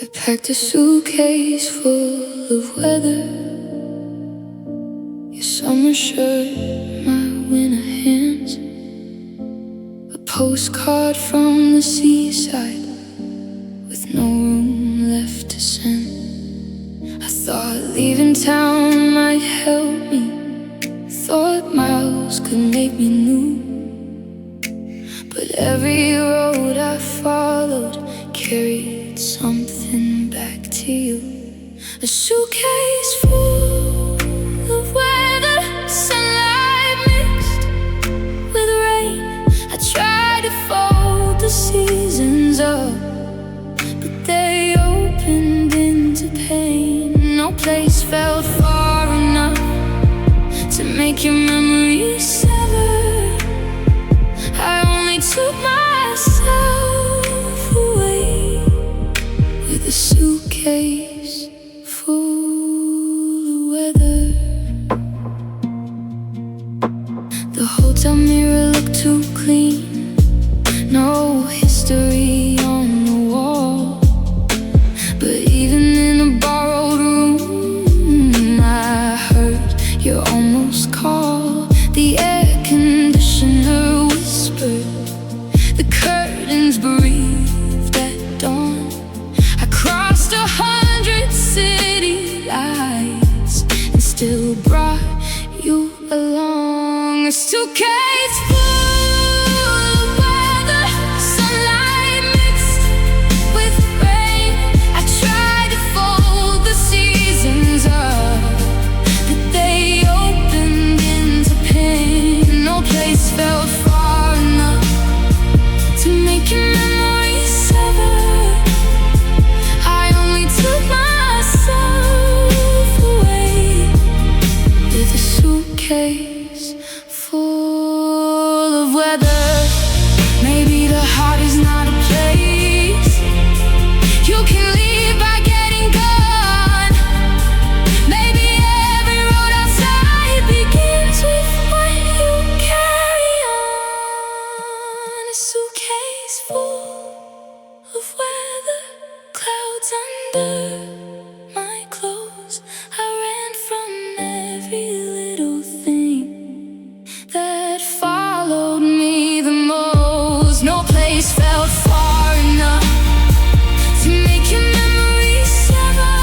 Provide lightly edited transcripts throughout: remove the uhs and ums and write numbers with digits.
I packed a suitcase full of weather, your summer shirt, my winter hands, a postcard from the seaside with no room left to send. I thought leaving town might help me, thought miles could make me new, but every road I followed carried something back to you. A suitcase full of weather, sunlight mixed with rain. I tried to fold the seasons up, but they opened into pain. No place felt far enough to make your memories sever. I only took myself away with a suitcase full of weather. The hotel mirror looked too clean, no history on the wall. But even in a borrowed room, I heard your almost call. The air conditioner whispered, the curtains breathed at dawn. I crossed 100 city lights and still brought you along. A suitcase full of weather, sunlight mixed with rain. I tried to fold the seasons up, but they opened into pain. No place felt far enough to make your memories sever. I only took myself away with a suitcase full of weather. Maybe the heart is not a place you can leave by getting gone. Maybe every road outside begins with what you carry on. A suitcase full of weather, clouds under my clothes. I ran from every little thing that followed me the most. No place felt far enough to make your memories sever.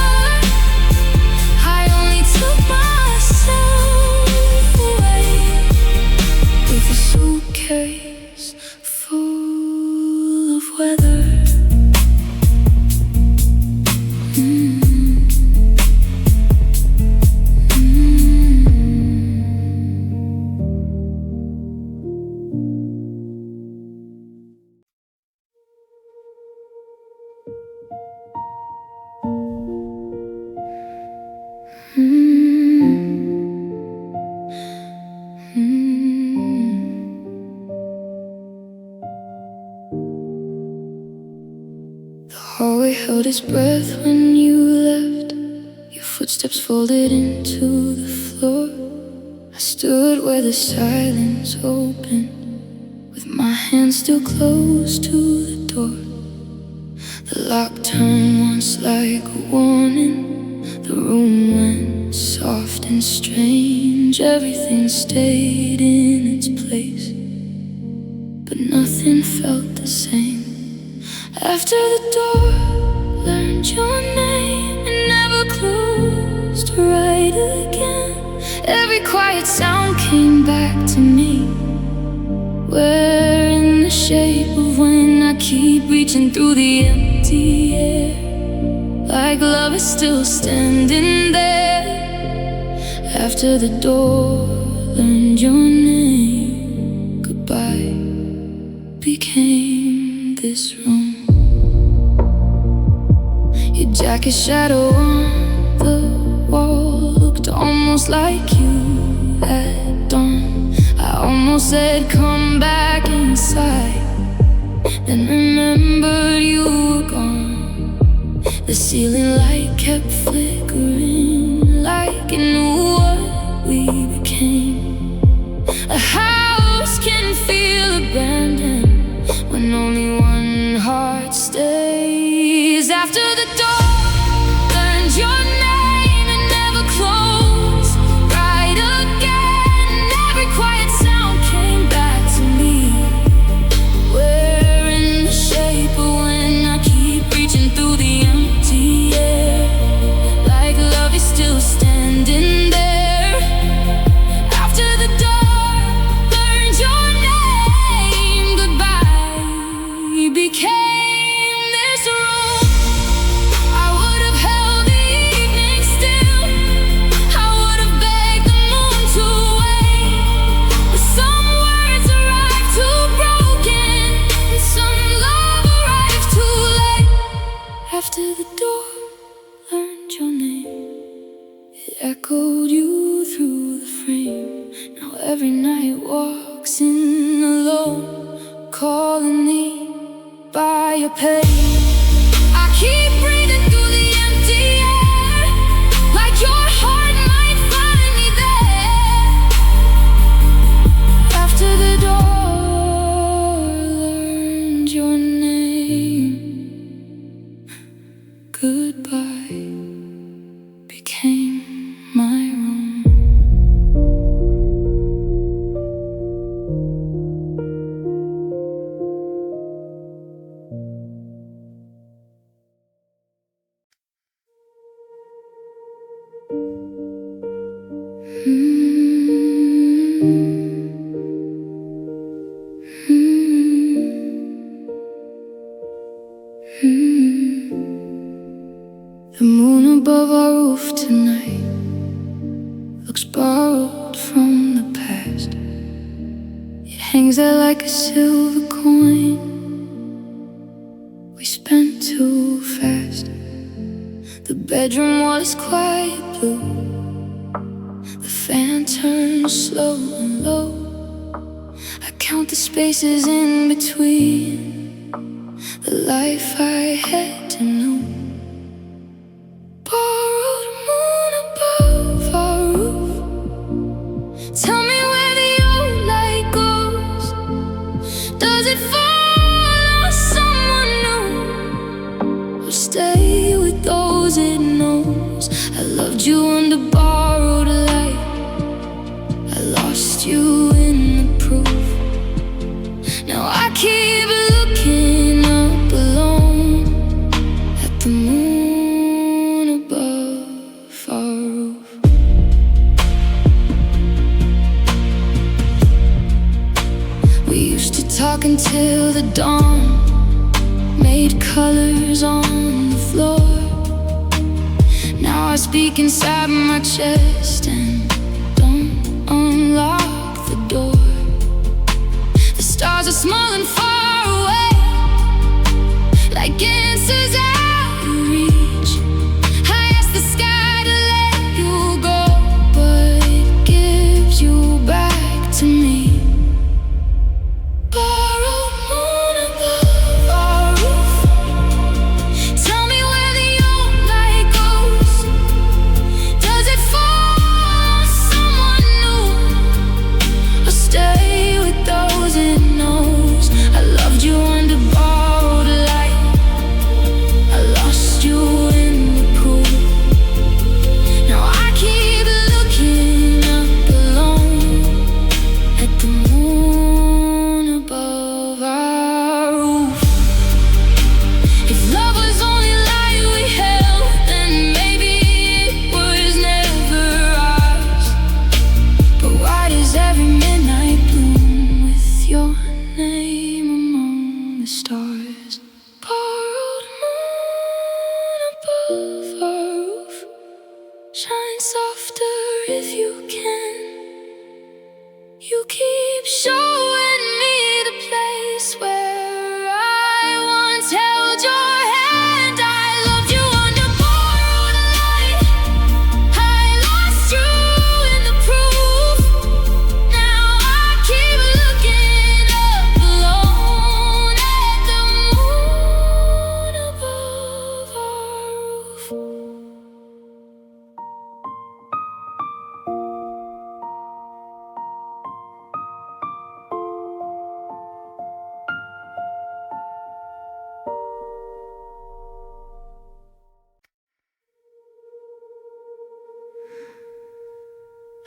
I only took myself away with a suitcase full of weather. The hallway held its breath when you left, your footsteps folded into the floor. I stood where the silence opened, with my hand still close to the door. The lock turned once like a warning. The room went soft and strange. Everything stayed in its place, but nothing felt the same. After the door learned your name and never closed right again, every quiet sound came back to me. We're in the shape of when I keep reaching through the empty air, like love is still standing there. After the door learned your name, goodbye became this room. Your jacket shadow on the wall looked almost like you at dawn. I almost said come back inside, then remembered you were gone. The ceiling light kept flickering like it knew what we became. A house can feel abandoned when only one heart stays. After the door learned your name and never closed, right again, every quiet sound came back to me. Wearing the shape of when I keep reaching through the empty air, like love is still standing there. After the door learned your name, goodbye became this room. I would have held the evening still, I would have begged the moon to wait, but some words arrived too broken, and some love arrived too late. After the door learned your name, it echoed you through the frame. Now every night walks in alone, calling me by your pain. I keep breathing through the empty air, like your heart might find me there. After the door learned your name, goodbye became my room. The moon above our roof tonight looks borrowed from the past. It hangs there like a silver coin we spent too fast. The bedroom wall is quiet blue, the fan turns slow and low. I count the spaces in between, the life I had to know. Borrowed moon above our roof, tell me where the old light goes. Does it fall on someone new, or stay with those it knows? I loved you under borrowed light, I lost you in the proof. Now I keep looking up alone at the moon above our roof. We used to talk until the dawn, made colors on the floor. Now I speak inside my chest and don't unlock the door. The stars are small and far away, like answers out of reach. I ask the sky to let you go, but it gives you back to me. Borrowed moon above our roof, tell me where the old light goes. Does it fall on someone new, or stay with those it knows? I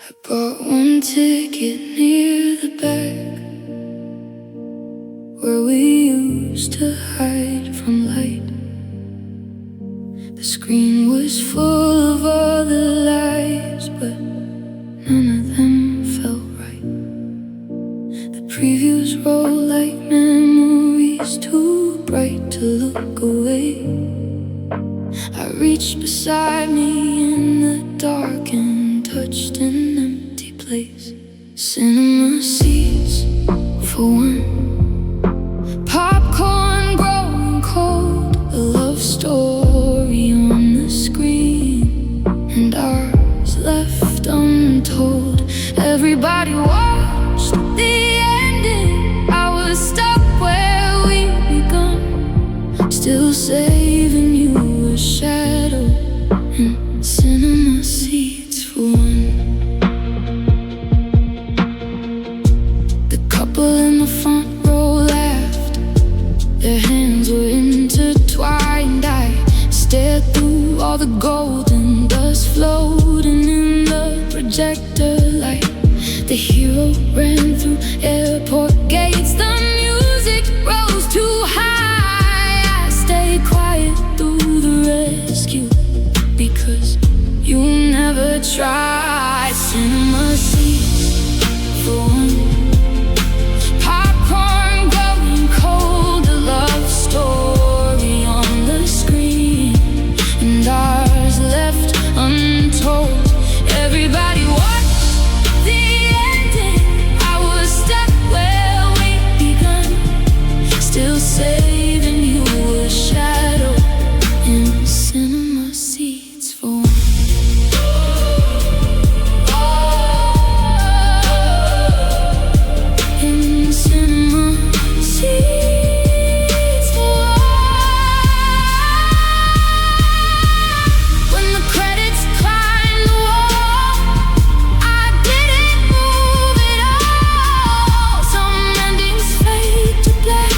I bought one ticket near the back, where we used to hide from light. The screen was full of other lives, but none of them felt right. The previews roll like memories too bright to look away. I reached beside me in the dark and touched an empty place. Cinema seats for one, popcorn growing cold, a love story on the screen, and ours left untold. Everybody watched the ending. I was stuck where we'd begun, still saving you a shadow and cinema seats for one. The couple in the front row laughed, their hands were intertwined. I stared through all the golden dust floating in the projector light. The hero ran through airport gates, the music rose too high. I stayed quiet through the rescue, because you never tried. Cinema seats for one, popcorn going cold, a love story on the screen, and ours left untold. Everybody watched the ending. I was stuck where we'd begun, still saving you a shadow in cinema seats for one. In cinema seats for one. When the credits climbed the wall, I didn't move at all. Some endings fade to black,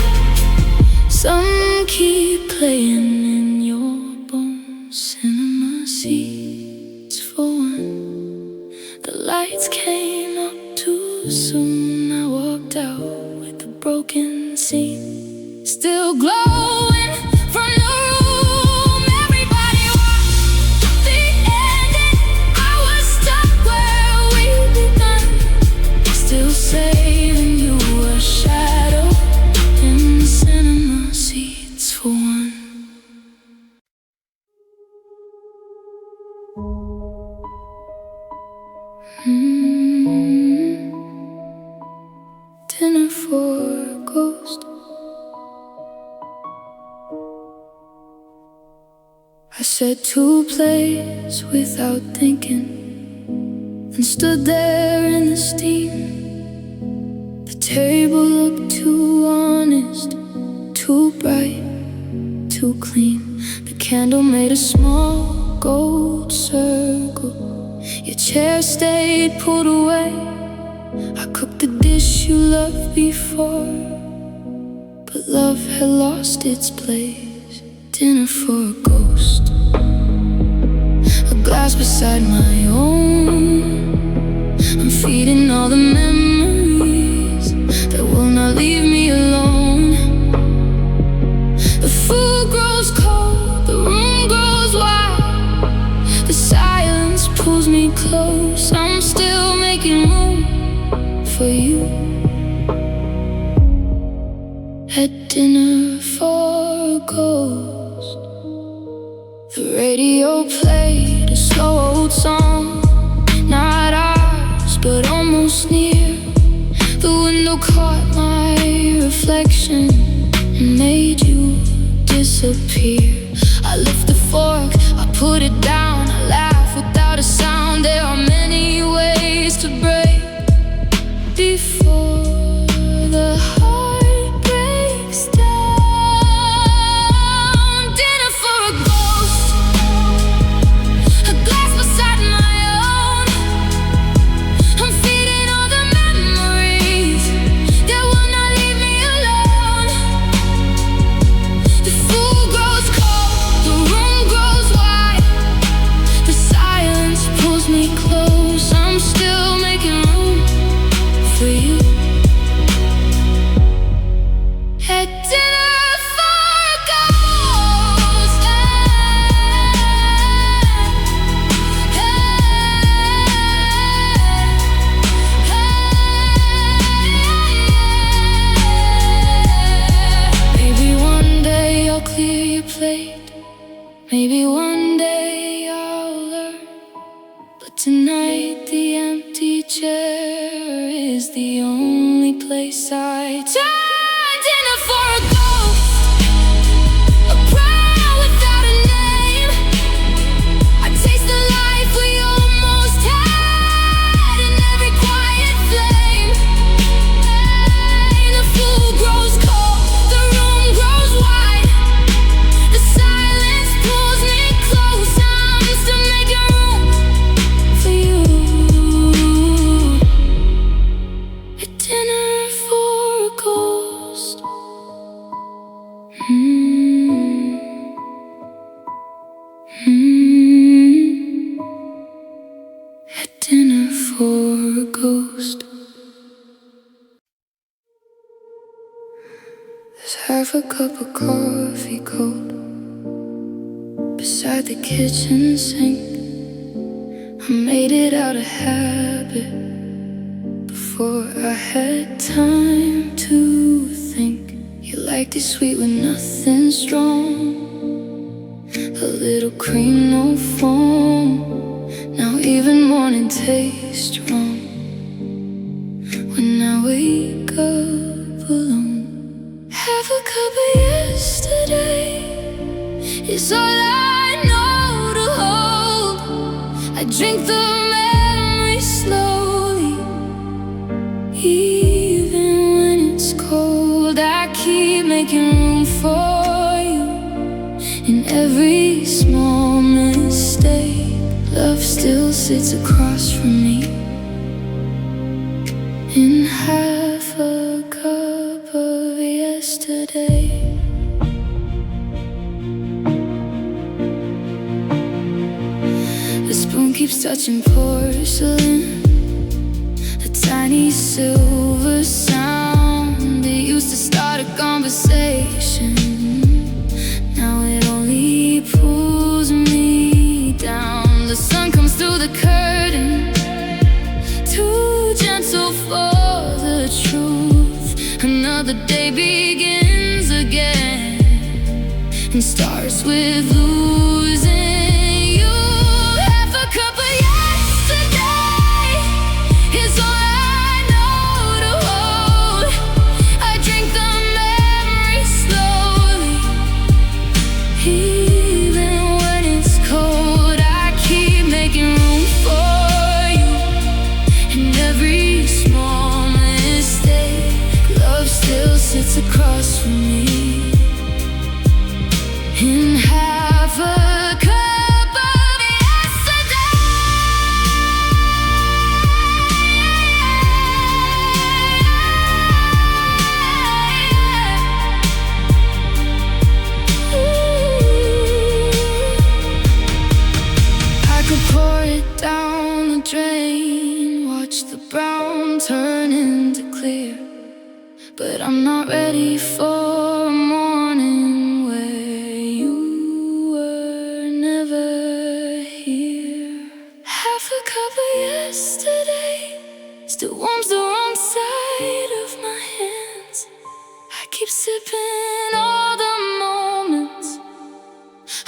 some keep playing in your bones. Cinema seats for one. The lights came up too soon. I walked out with a broken scene, still glowing from the room. Everybody watched the ending. I was stuck where we'd begun, still saving you a shadow in cinema seats for one. Dinner for a ghost. I said to place without thinking, and stood there in the steam. The table looked too honest, too bright, too clean. The candle made a small gold circle. Your chair stayed pulled away. I cooked the dish you loved before, but love had lost its place. Dinner for a ghost. A glass beside my own. I'm feeding all the memories that will not leave me alone. The food grows cold, the room grows wide. The silence pulls me close. I'm still making room for you. At dinner for a ghost. The radio played a slow old song, not ours, but almost near. The window caught my reflection and made you disappear. I lift the fork, I put it down, I laugh without a sound. There are many ways to break before the heart breaks down. Dinner for a ghost. A glass beside my own. I'm feeding all the memories that will not leave me alone. The food grows cold, the room grows wide. dinner for a ghost. Maybe one day I'll clear your plate. Maybe one day I'll learn. But tonight the empty chair is the only place I turn. Dinner for a ghost, a prayer without a name. I taste the life we almost had in every quiet flame. The food grows cold, the room grows wide. The silence pulls me close. I'm still making room for you. A dinner for a ghost. A dinner for a ghost. There's half a cup of coffee cold beside the kitchen sink. I made it out of habit before I had time to think. You liked it sweet with nothing strong, a little cream, no foam. Now even morning tastes wrong when I wake up alone. Half a cup of yesterday is all I know to hold. I drink the memory slowly, even when it's cold. I keep making room for you in every small mistake. Love still sits across from me in half a cup of yesterday. The spoon keeps touching porcelain, a tiny silver sound. It used to start a conversation, now it only pulls me down. The sun comes through the curtain, too gentle for the truth. Another day begins again and starts with losing you. Half a cup of yesterday is all I know to hold. I drink the memory slowly, even when it's cold. I keep making room for you in every small mistake. Love still sits across from me in half a cup of yesterday. I could pour it down the drain, watch the brown turn into clear. But I'm not ready for a morning where you were never here. Half a cup of yesterday still warms the wrong side of my hands. I keep sipping all the moments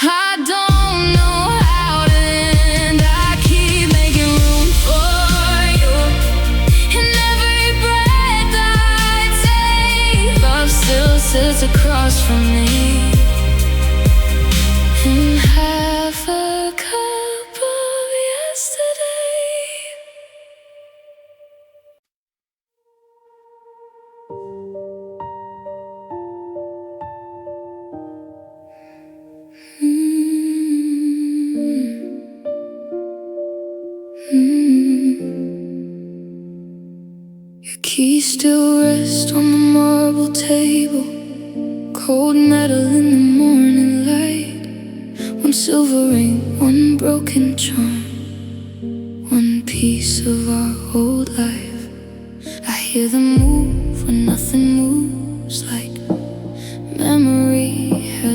I don't know how to end. I keep making room for you in every breath I take. Love still sits across from me in half a cup of yesterday. Your keys still rest on the marble table, cold metal in the morning light. One silver ring, one broken charm, one piece of our old life. I hear them move when nothing moves, like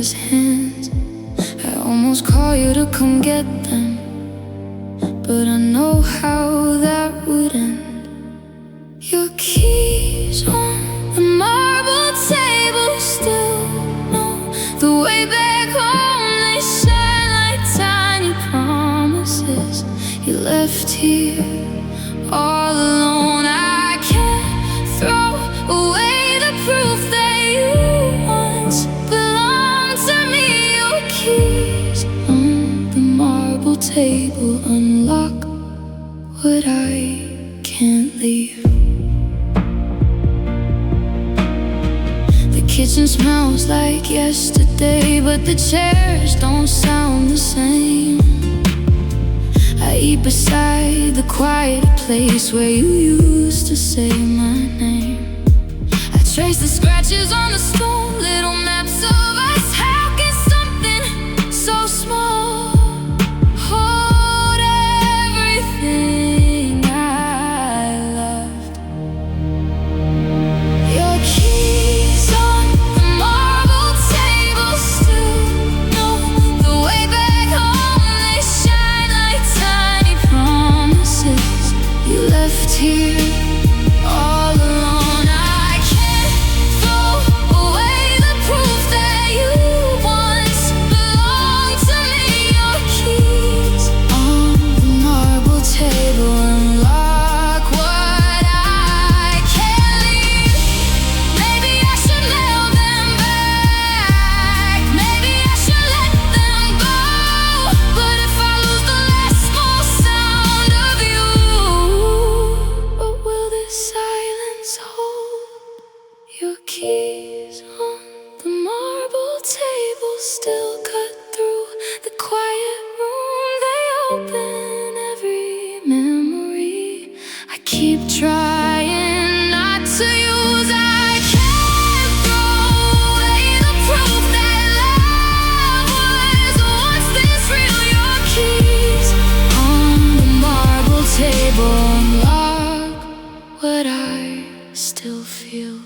his hands. I almost call you to come get them, but I know how that would end. Your keys on the marble table still know the way back home. They shine like tiny promises you left here all alone. I can't throw away the proof that you once belonged to me. Your keys on the marble table unlock what I can't leave. The kitchen smells like yesterday, but the chairs don't sound the same. I eat beside the quiet place where you used to say my name. I trace the scratches on the stone, little maps of us. How can something so small hold everything I loved? Your keys on the marble table still know the way back home. They shine like tiny promises you left here all alone. I can't throw away the proof that you once belonged to me. Your keys on the marble table unlock what I can't leave. Maybe I should mail them back. Maybe I should let them go. But if I lose the last small sound of you, what will this silence hold? Your keys on the marble table still cut through the quiet room. They open every memory I keep trying not to use. I can't throw away the proof that love was once this real. Your keys on the marble table unlock what I still feel.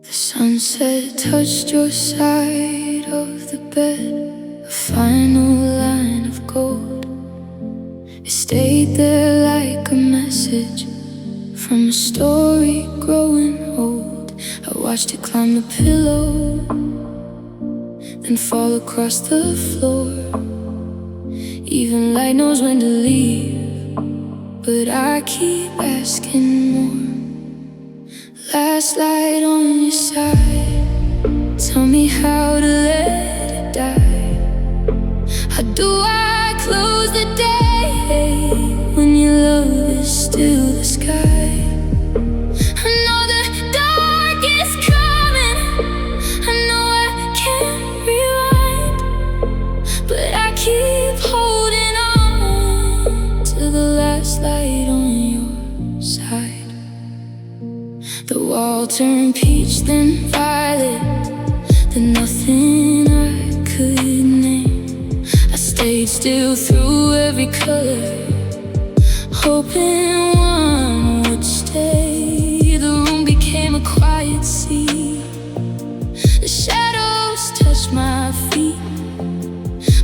The sunset touched your side of the bed, a final line of gold. It stayed there like a message from a story growing old. I watched it climb the pillow, then fall across the floor. Even light knows when to leave, but I keep asking more. Last light on your side, tell me how to let it die. How do I close the day when your love is still the sky? I know the dark is coming, I know I can't rewind, but I keep holding on to the last light on your side. The wall turned peach, then violet, then nothing I could name. I stayed still through every color, hoping one would stay. The room became a quiet sea. The shadows touched my feet.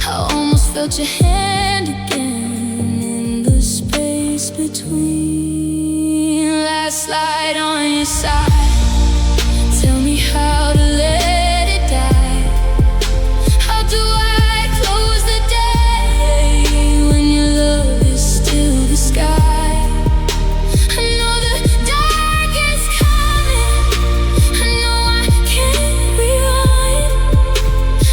I almost felt your hand again in the space between. Last light on your side, tell me how to let it die. How do I close the day when your love is still the sky? I know the dark is coming, I know I can't rewind,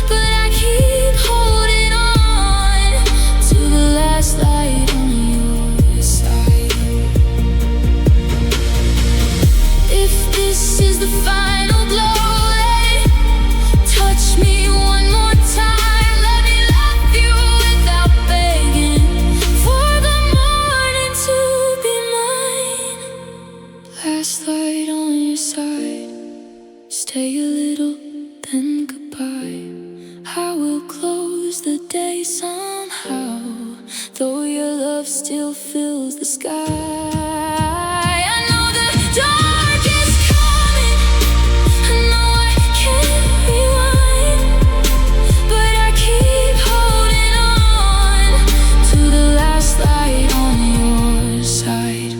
but I keep holding on to the last light on your side. If this close the day somehow, though your love still fills the sky. I know the dark is coming, I know I can't rewind, but I keep holding on to the last light on your side.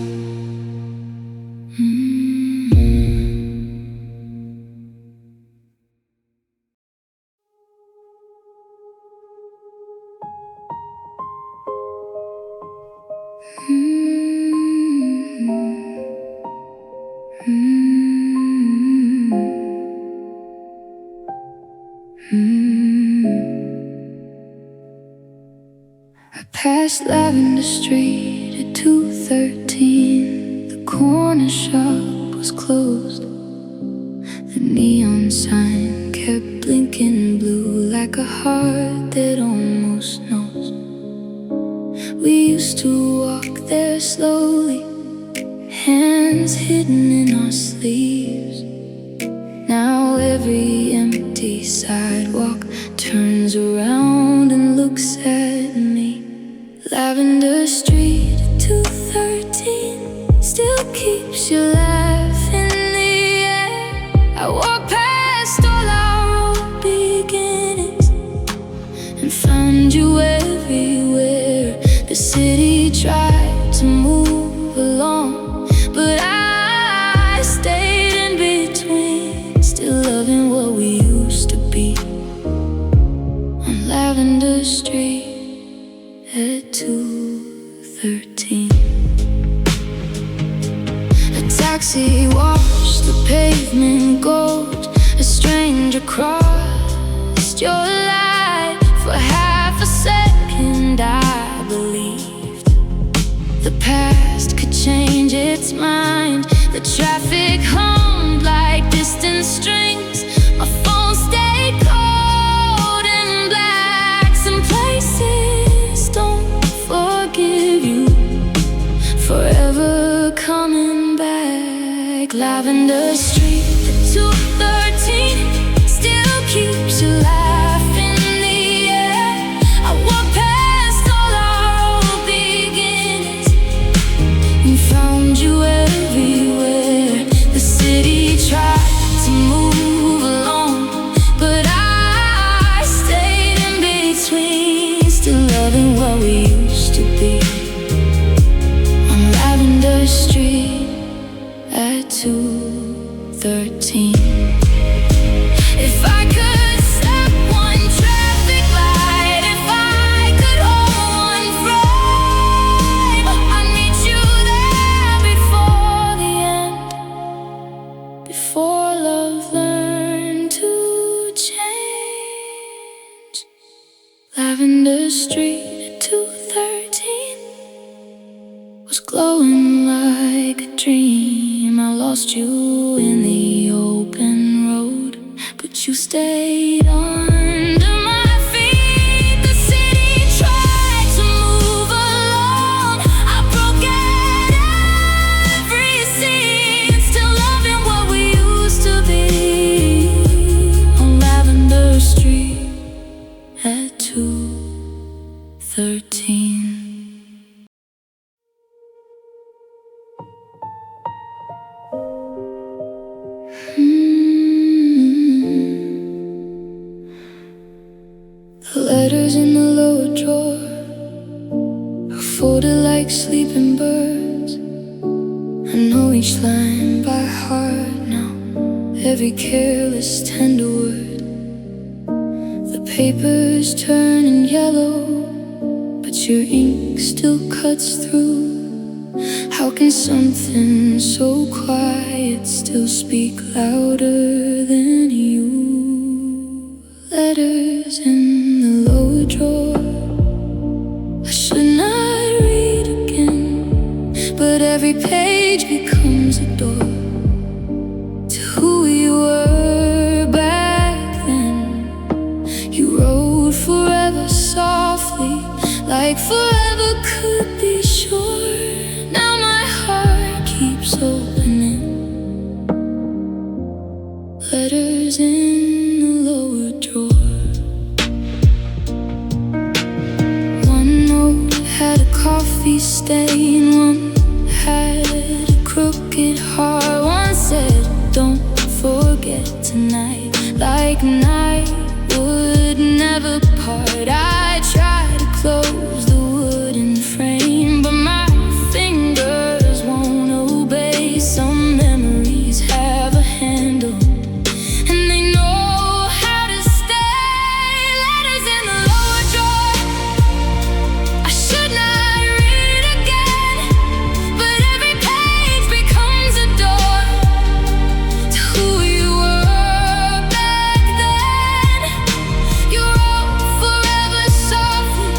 I passed Lavender Street at 2:13. The corner shop was closed. The neon sign kept blinking blue like a heart that almost knows. We used to walk there slowly, hands hidden in our sleeves. Now every empty sidewalk turns around and looks at me. Lavender Street at 2:13 still keeps your laugh in the air. I walk past all our old beginnings and found you everywhere. The city tried to move along, but I stayed in between, still loving what we used to be. On Lavender Street at 2:13. A taxi washed the pavement gold. A stranger crossed your life. For half a second I believed the past could change its mind. The traffic hummed like distant strings. My phone stayed cold and black. Some places don't forgive you, forever coming back. Lavender Street at 2:13 still keeps you laughing in the air. I walk past all our old beginnings and found you everywhere. The city tried to move along, but I stayed in between, still loving what we used to be. On Lavender Street at 2:13. If I could stop one traffic light, if I could hold one frame, I'd meet you there before the end, before love learned to change. Lavender Street at 2:13 was glowing like a dream. I lost you in the open road, but you stayed under my feet. The city tried to move along. I broke at every scene, still loving what we used to be. On Lavender Street at 2:13. The letters in the lower drawer are folded like sleeping birds. I know each line by heart now, every careless tender word. The paper's turning yellow, but your ink still cuts through. How can something so quiet still speak louder than you? Letters in the lower drawer I should not read again, but every page becomes a door to who you were back then. You wrote forever softly, like forever could be sure. Now my heart keeps opening. Letters in the lower drawer. had a coffee stain, one had a crooked heart. One said, don't forget tonight, like night would never part. I tried to close the wooden frame, but my fingers won't obey. Some memories have a handle, and they know how to stay. Letters in the lower drawer I should not read again, but every page becomes a door to who you were back then. You wrote forever softly,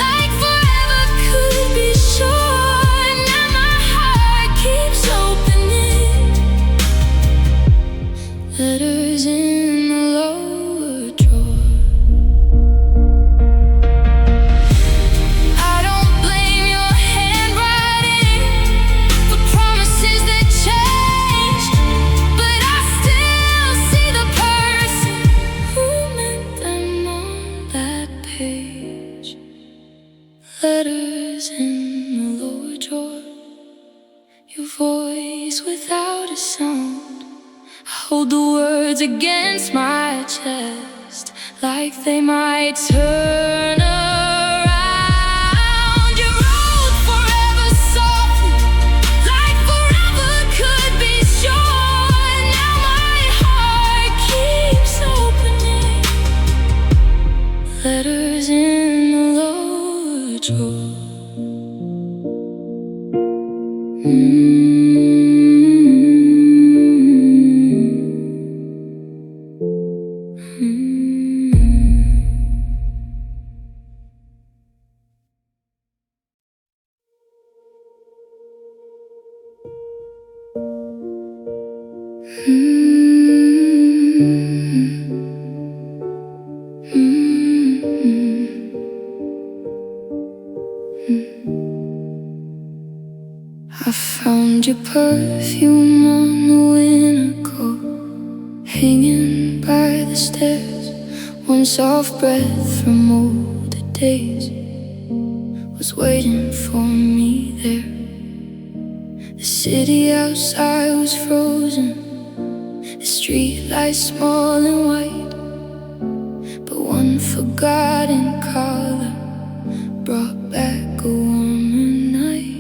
like forever could be sure. Now my heart keeps opening. Letters in the lower drawer. I don't blame your handwriting for promises that changed, but I still see the person who meant them on that page. Letters in the lower drawer, your voice without a sound. I hold the words against my chest, like they might turn around. You wrote forever softly, like forever could be sure. Now my heart keeps opening. Letters in the lower drawer. I found your perfume on the winter coat, hanging by the stairs. One soft breath from older days was waiting for me there. The city outside was frozen, the street lights small and white, but one forgotten color brought back a warmer night.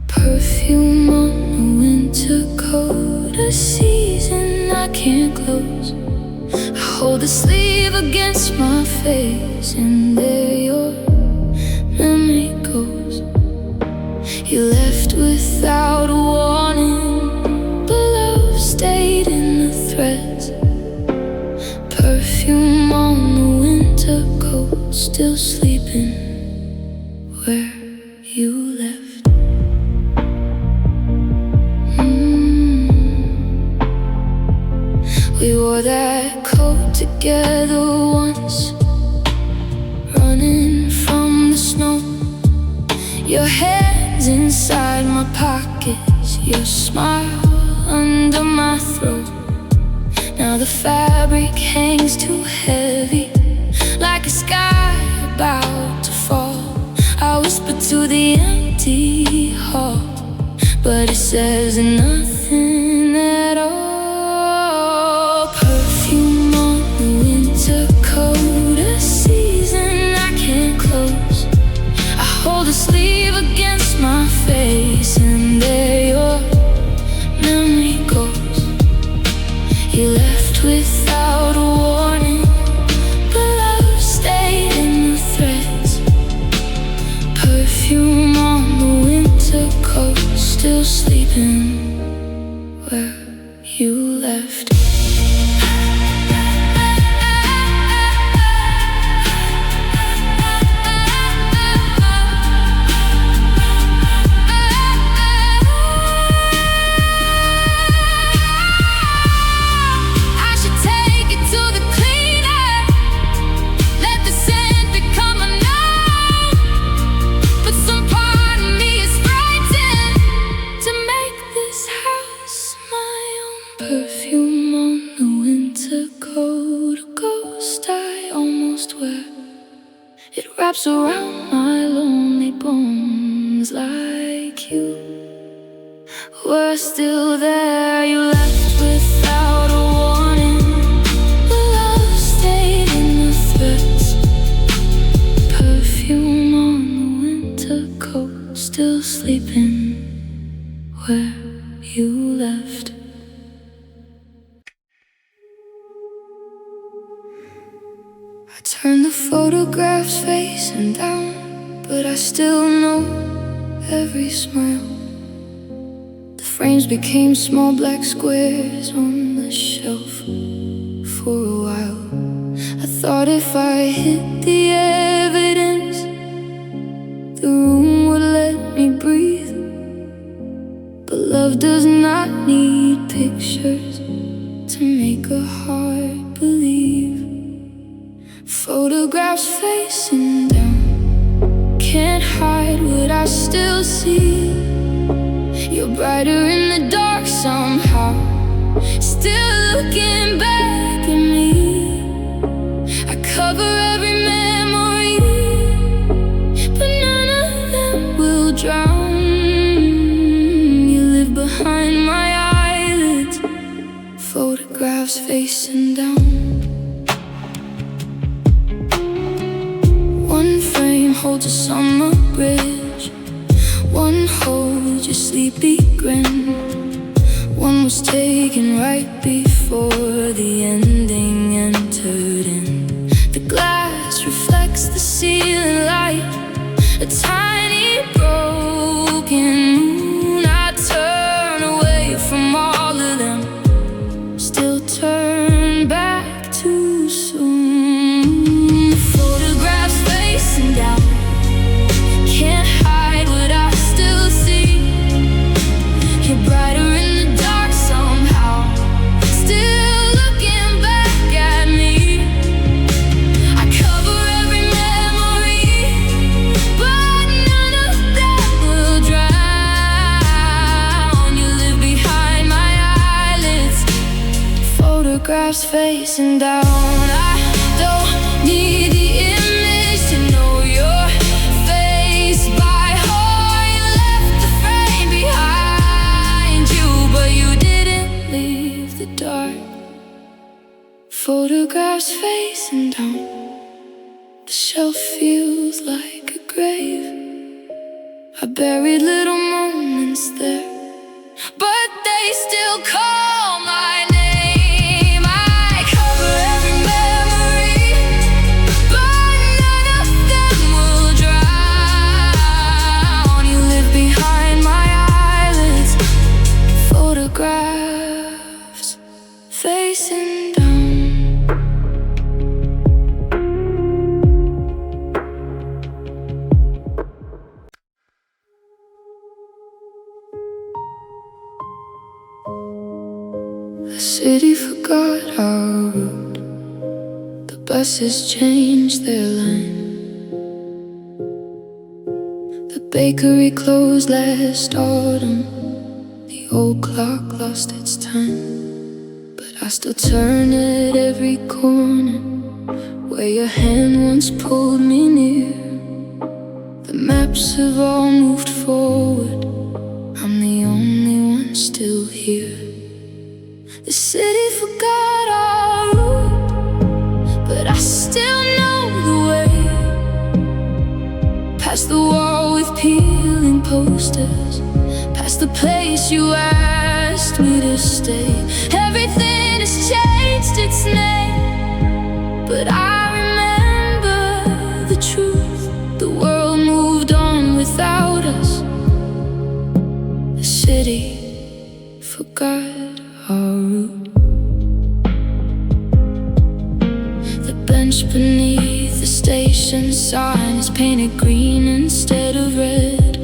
Perfume on the winter coat, a season I can't close. I hold the sleeve against my face, and there your memory goes. You left without a warning, but love stayed in the threads. Perfume on the winter coat, still sleeping where you left. We wore that coat together once, running from the snow. Your hands inside my pockets, your smile under my throat. Now the fabric hangs too heavy, like a sky about to fall. I whisper to the empty hall, but it says nothing at all. Perfume on the winter coat, a season I can't close. I hold the sleeve against my face, and there your memory goes. You left without a warning, but love stayed in the threads. Perfume on the winter coat, still sleeping where you left. Perfume on the winter coat, a ghost I almost wear. It wraps around my lonely bones like you were still there. You left without a warning. The love stayed in the threads. Perfume on the winter coat, still sleeping where you left. I turned the photographs facing down, but I still know every smile. The frames became small black squares on the shelf. For a while I thought if I hid the evidence, the room would let me breathe. But love does not need pictures to make a heart believe. Photographs facing down can't hide what I still see. You're brighter in the dark somehow, still looking back at me. I cover every memory, but none of them will drown. You live behind my eyelids, photographs facing down. One frame holds a summer bridge, one holds your sleepy grin. One was taken right before the ending entered in. The glass reflects the ceiling light, a tiny broken moon. I turn away from all of them, still turn back too soon. Photographs facing down can't hide what I still see. You're brighter in the dark somehow, still looking back at me. I cover every memory, but none of them will drown. You live behind my eyelids, photographs facing down. I don't need the image to know your face by heart. You left the frame behind you, but you didn't leave the dark. Photographs facing down, the shelf feels like a grave. I buried little moments there, but they still call my name. I cover every memory, but none of them will drown. You live behind my eyelids, photographs facing down. The city forgot our route. The buses changed their line. The bakery closed last autumn. The old clock lost its time, but I still turn at every corner where your hand once pulled me near. The maps have all moved forward, I'm the only one still here. The city forgot our route, but I still know the way. Past the wall with peeling posters, past the place you asked me to stay. Everything has changed its name, but I remember the truth. The world moved on without us. The city forgot our route. The bench beneath the station sign is painted green instead of red.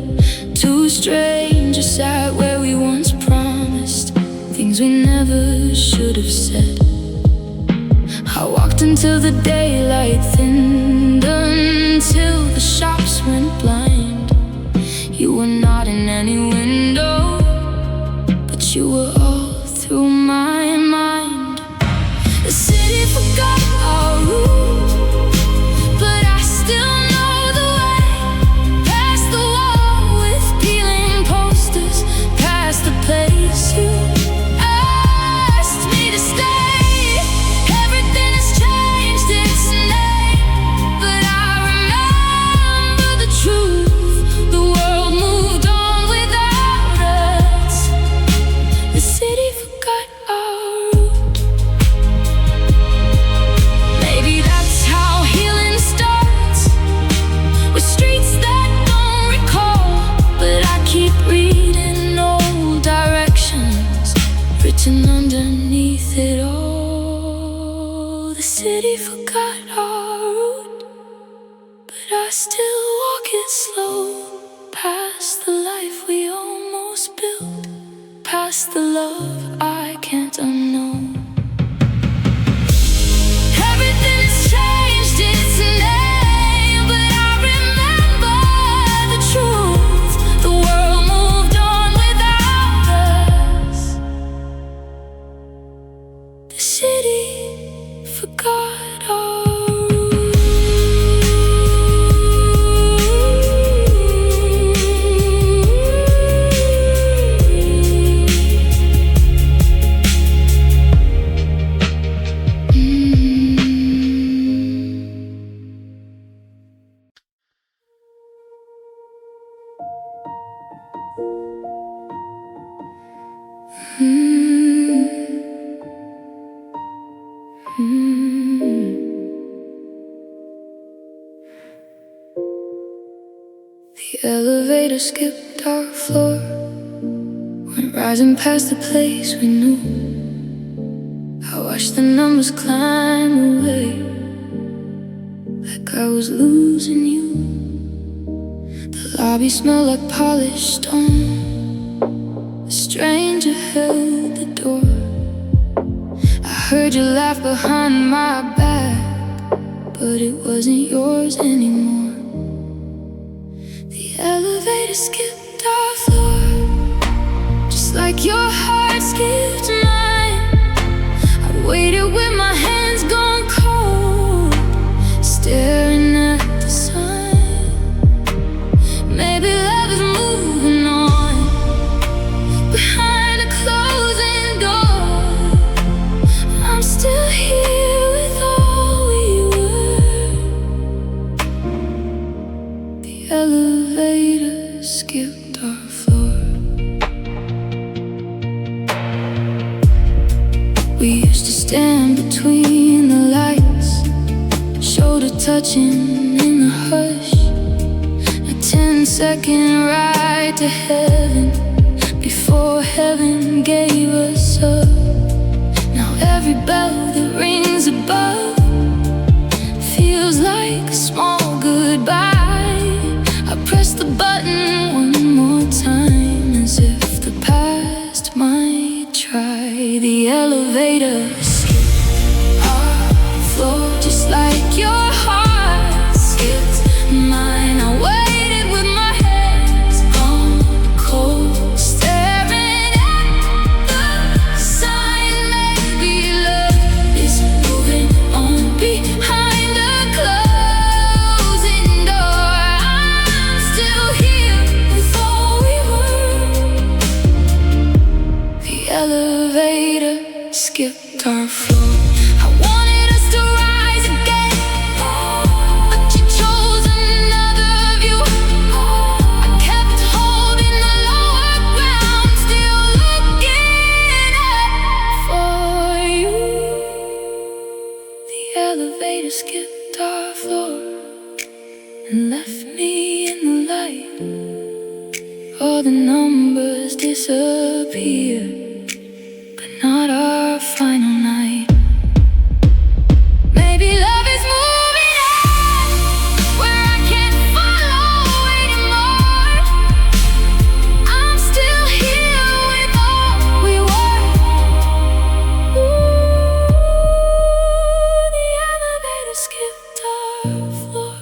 Two strangers sat where we once promised things we never should have said. I walked until the daylight thinned, until the shops went blind. You were not in any window, but you were all through my mind. The city forgot our route, but I still know still walk it slow, past the life we almost built, past the love I can't unknow. Everything has changed its name, but I remember the truth. The world moved on without us. The city forgot our The elevator skipped our floor, went rising past the place we knew. I watched the numbers climb away, like I was losing you. The lobby smelled like polished stone. A stranger held the door. I heard you laugh behind my back, but it wasn't yours anymore. The elevator skipped our floor, just like your heart skipped mine. I waited with my hands gone cold, staring at the sun. Maybe love is moving on behind a closing door. I'm still here with all we were. The elevator skipped our floor. We used to stand between the lights, shoulder touching in the hush. A 10-second ride to heaven before heaven gave us up. Now every bell that rings above feels like a small goodbye. I press the button one more time, as if the past might try. The elevator skipped our floor, just like your heart skipped mine. I waited with my hands on cold, staring at the sign. Maybe love is moving on behind a closing door. I'm still here with all we were. The elevator skipped our floor. I wanted us to rise again, but you chose another view. I kept holding the lower ground, still looking up for you. The elevator skipped our floor and left me in the light. All the numbers disappear, but not our final night. Maybe love is moving on where I can't follow anymore. I'm still here with all we were. Ooh, the elevator skipped our floor.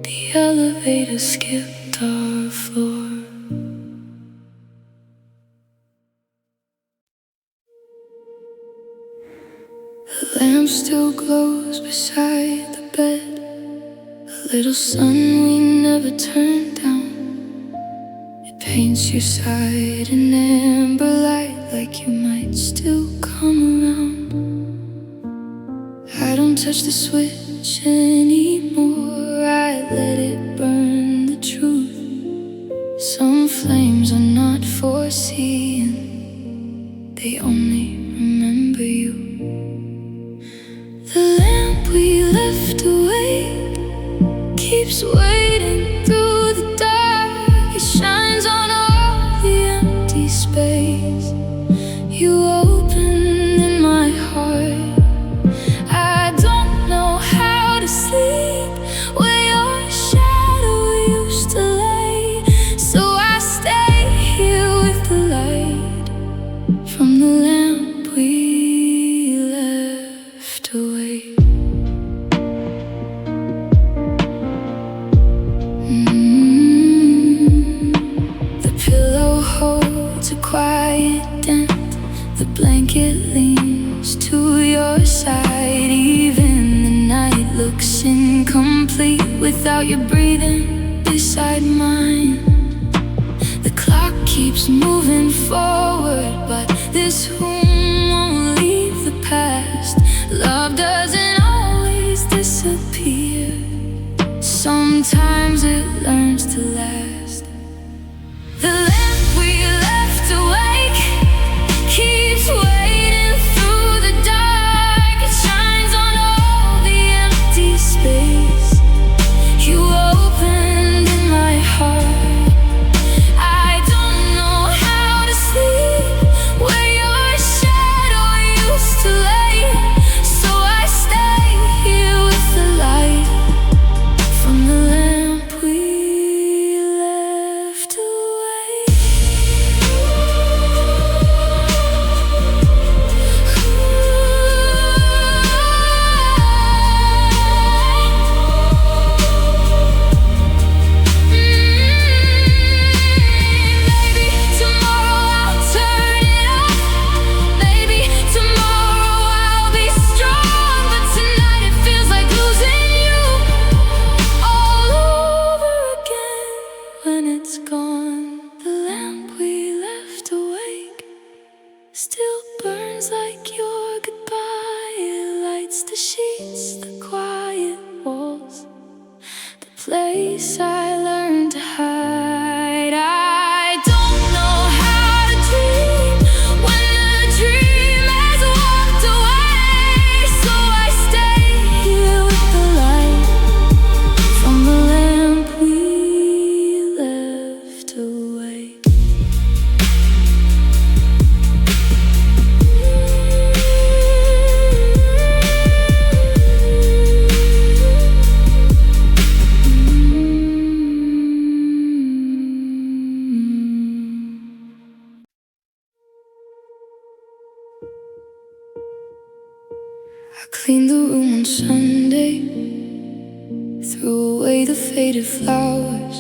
The elevator skipped our floor. The lamp still glows beside the bed, a little sun we never turned down. It paints your side in amber light, like you might still come around. I don't touch the switch anymore, I let it burn the truth. Some flames are not foreseen, they only remember you. The lamp we left awake keeps waiting through the dark. It shines on all the empty space. You blanket leans to your side. Even the night looks incomplete without your breathing beside mine. The clock keeps moving forward, but this room won't leave the past. Love doesn't always disappear. Sometimes it learns to last. The lamp we left awake keeps waiting through the dark. It shines on all the empty space you opened in my heart. I don't know how to sleep where your shadow used to lay, so I stay here with the light from the lamp we left awake. Maybe tomorrow I'll turn it off. Maybe tomorrow I'll be strong, but tonight it feels like losing you all over again. When it's gone, the lamp we left awake still burns like your goodbye. It lights the sheets, the quiet walls, the place I learned to hide. I don't know how to dream when the dream has walked away, so I stay here with the light from the lamp we left awake. I cleaned the room on Sunday, threw away the faded flowers.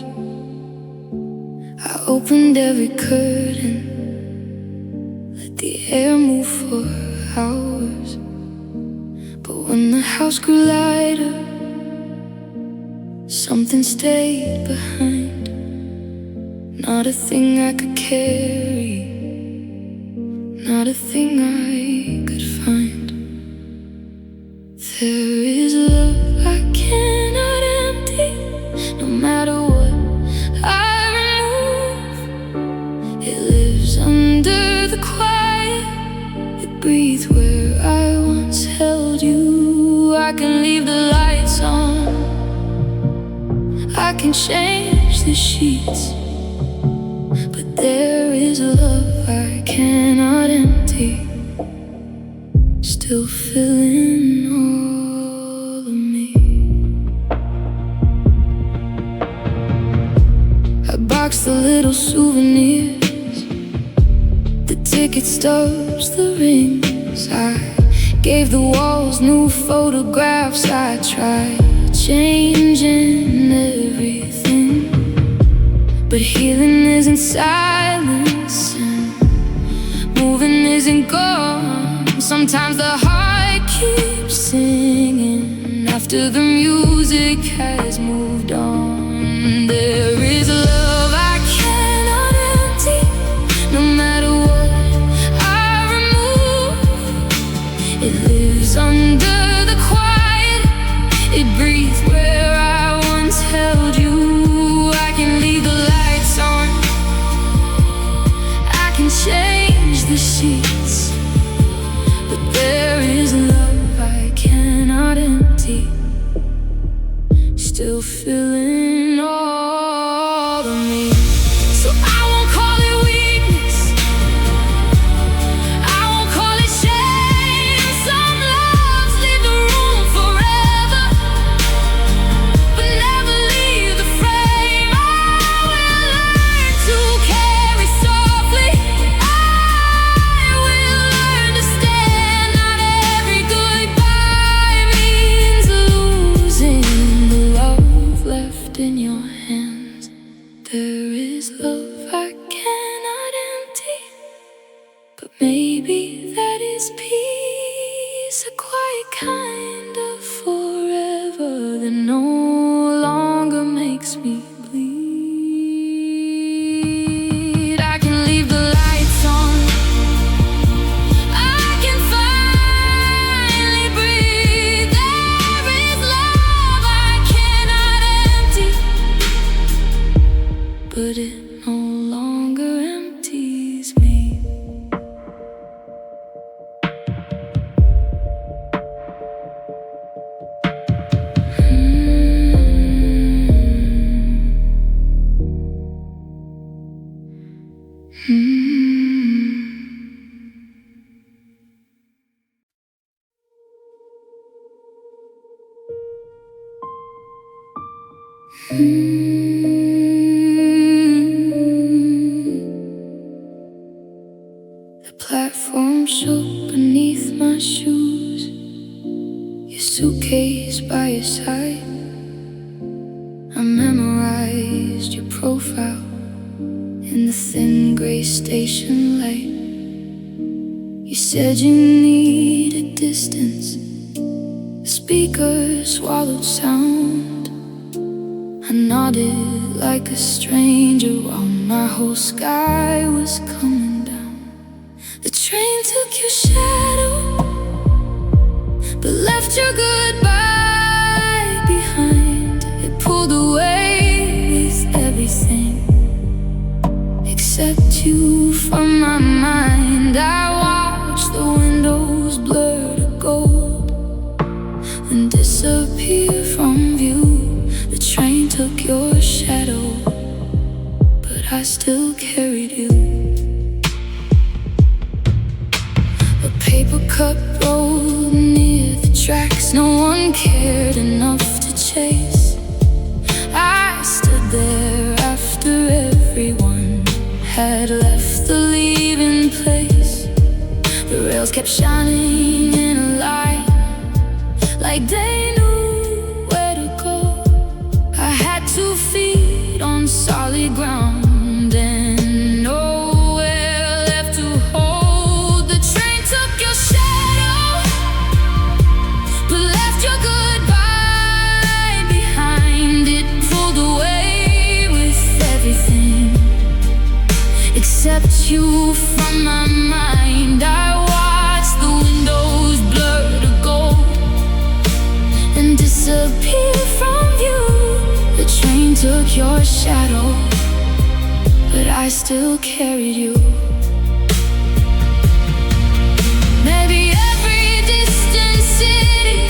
I opened every curtain, let the air move for hours. But when the house grew lighter, something stayed behind. Not a thing I could carry, not a thing I could find. There is love I cannot empty, no matter what I remove. It lives under the quiet, it breathes where I once held you. I can leave the lights on, I can change the sheets, but there is love I cannot empty, still filling all of me. I boxed the little souvenirs, the ticket stubs, the rings. I gave the walls new photographs. I tried changing everything, but healing isn't silence, and moving isn't gone. Sometimes the heart keeps singing after the music has moved on. There is love I cannot empty, no matter what I remove. It lives under the quiet, it breathes where I once held you. I can leave the lights on, I can change the sheets, but there is love I cannot empty, still filling all of me. So I won't call it weakness, I won't call it shame. Some loves leave the room forever, but never leave the frame. I will learn to carry softly, I will learn to stand. Not every goodbye means losing the love left but maybe that is peace, a quiet kind of forever that no longer makes me bleed. I can leave the lights on, I can finally breathe. There is love I cannot empty, but it no longer empties me. The platform shook beneath my shoes, your suitcase by your side. I memorized your profile in the thin gray station light. You said you needed distance, the speaker swallowed sound. I nodded like a stranger while my whole sky was coming down. The train took your shadow, but left your goodbye behind. It pulled away with everything except you from my mind. I watched the windows blur to gold and disappear from view. The train took your shadow, but I still carried you. A paper cup rolled near the tracks, no one cared enough to chase. I stood there after everyone had left the leaving place. The rails kept shining in a light, like they knew where to go. I had 2 feet on solid ground and nowhere left to hold. The train took your shadow, but left your goodbye behind. It pulled away with everything except you from my mind. I watched the windows blur to gold and disappear from view. The train took your shadow, but I still carried you. Maybe every distant city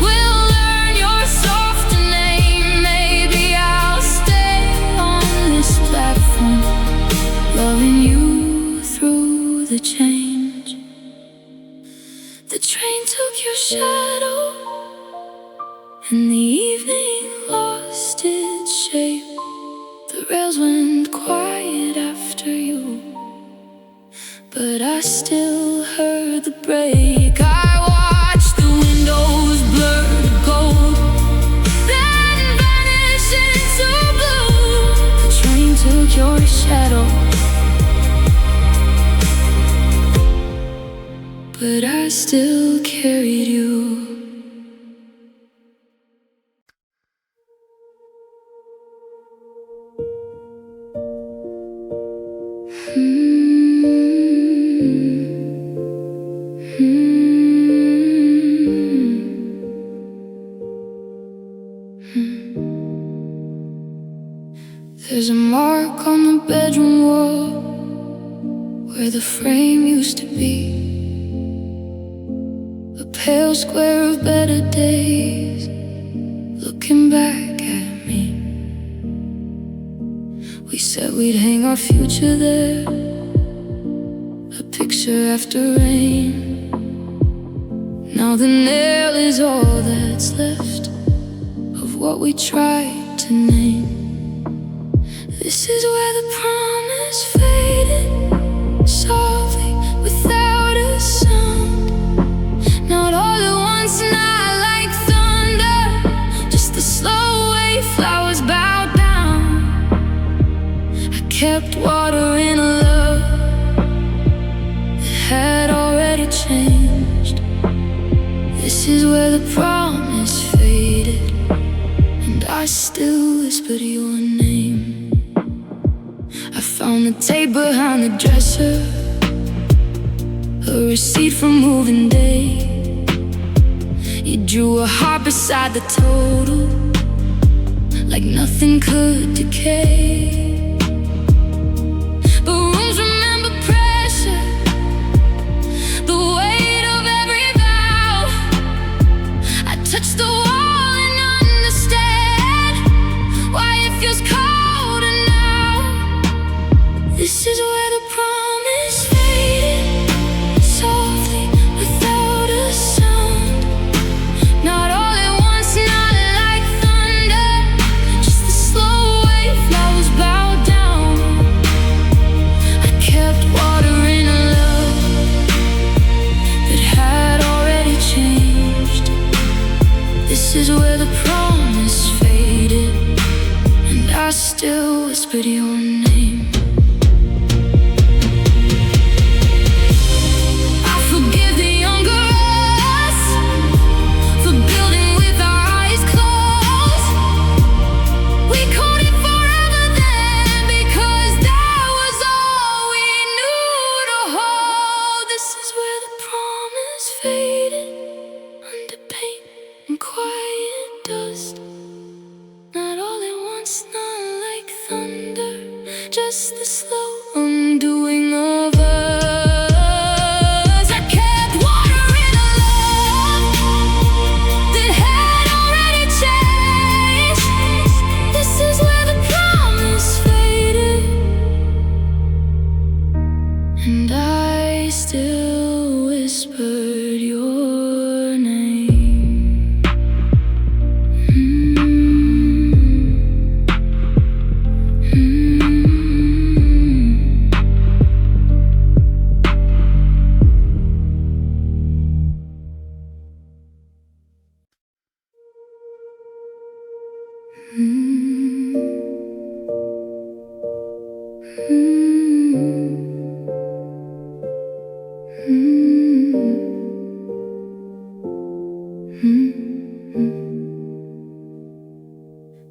will learn your softer name. Maybe I'll stay on this platform, loving you through the change. The train took your shadow, and the evening lost its shape. The rails went quiet after you, but I still heard the brake. I watched the windows blur to gold, then vanish into blue. The train took your shadow, but I still carried you. There's a mark on the bedroom wall where the frame used to be, a pale square of better days looking back at me. We said we'd hang our future there, a picture after rain. Now the nail is all that's left of what we tried to name. This is where the promise faded softly without a sound. Not all at once, not like thunder, just the slow way flowers bowed down. I kept watering love This is where the promise faded, and I still whispered your name. I found the tape behind the dresser, a receipt from moving day. You drew a heart beside the total, like nothing could decay. But rooms remember pressure, the weight of every vow. I touch the wall and understand why it feels colder now. This is where the promise faded, softly without a sound. Not all at once, not like thunder, just the slow wave flowers bow down. I kept watering a love that had already changed. This is where the promise faded, and I still whispered your name. Just the slow undoing of us. I kept watering a love that had already changed. This is where the promise faded, and I still whispered your name.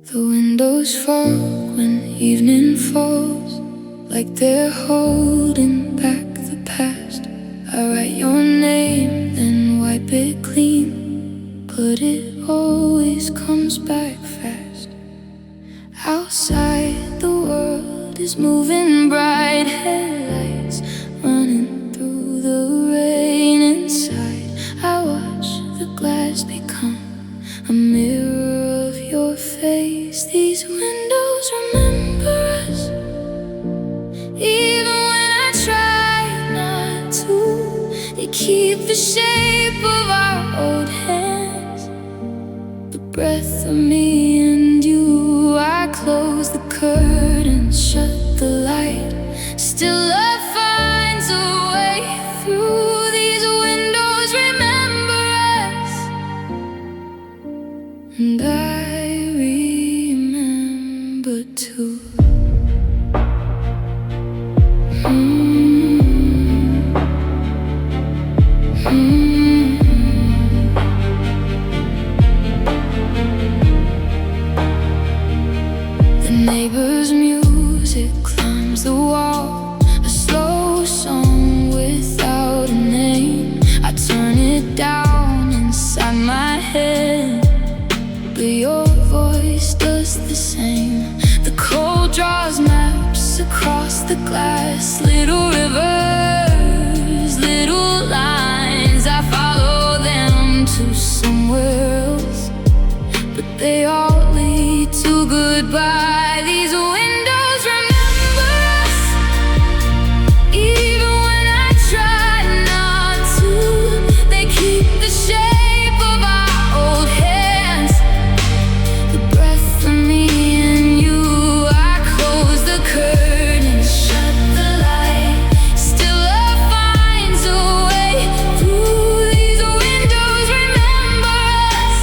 The windows fog when evening falls, like they're holding back the past. I write your name, then wipe it clean, but it always comes back fast. Outside the world is moving, bright headlights running through the rain. Inside I watch the glass become a mirror of your face. These windows remember us, even when I try not to. They keep the shape of our old hands, the breath of me and you. I close the curtains, shut the light, still love finds a way through. These windows remember us, and I remember too. The neighbor's music climbs the wall, a slow song without a name. I turn it down inside my head, but your voice does the same. The cold draws maps across the glass, little rivers, little lines. I follow them to somewhere else, but they all lead to goodbye. These windows remember us, even when I try not to. They keep the shape of our old hands, the breath of me and you. I close the curtains, shut the light, still love finds a way through. These windows remember us,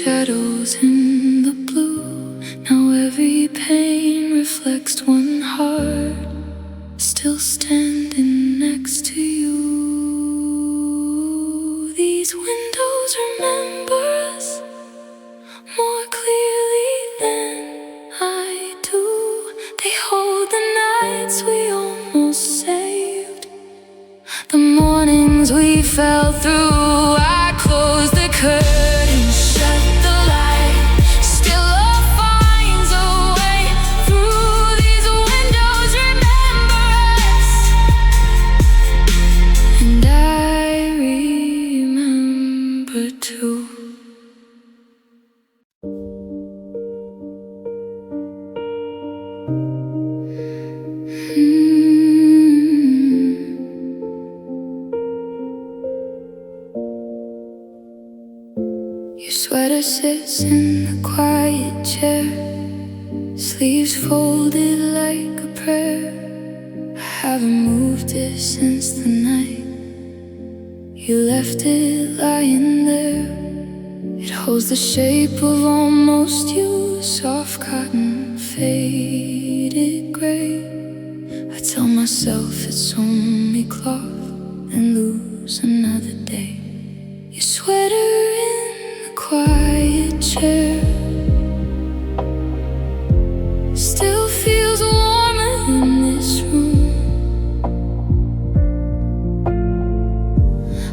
shadows in the blue. Now every pain reflects one heart, still standing next to you. These windows remember us more clearly than I do. They hold the nights we almost saved, the mornings we fell through. I closed the curtain, shut the light. Still love finds a way through. These windows remember us, and I remember too. Your sweater sits in the quiet chair, sleeves folded like a prayer. I haven't moved it since the night you left it lying there. It holds the shape of almost you, soft cotton, faded gray. I tell myself it's only cloth, then lose another day. Your sweater in the quiet chair still feels warmer in this room.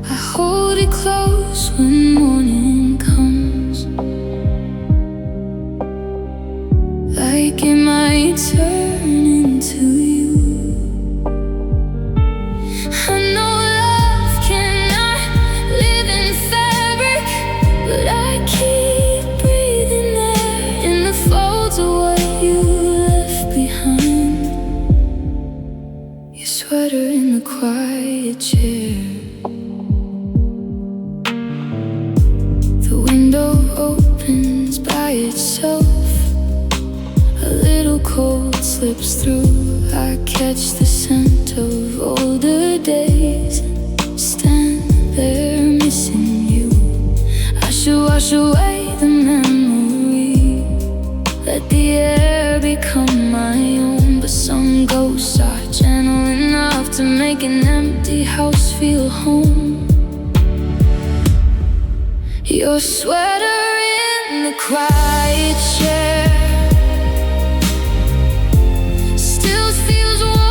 I hold it close when morning comes, like it might turn into you. I know love cannot live in fabric, but I keep breathing there in the folds of what you left behind. Your sweater in the quiet chair. The window opens by itself, a little cold slips through. I catch the scent of older days and stand there missing you. I should wash away the memory, let the air become my own. But some ghosts are gentle enough to make an empty house feel home. Your sweater in the quiet chair still feels warm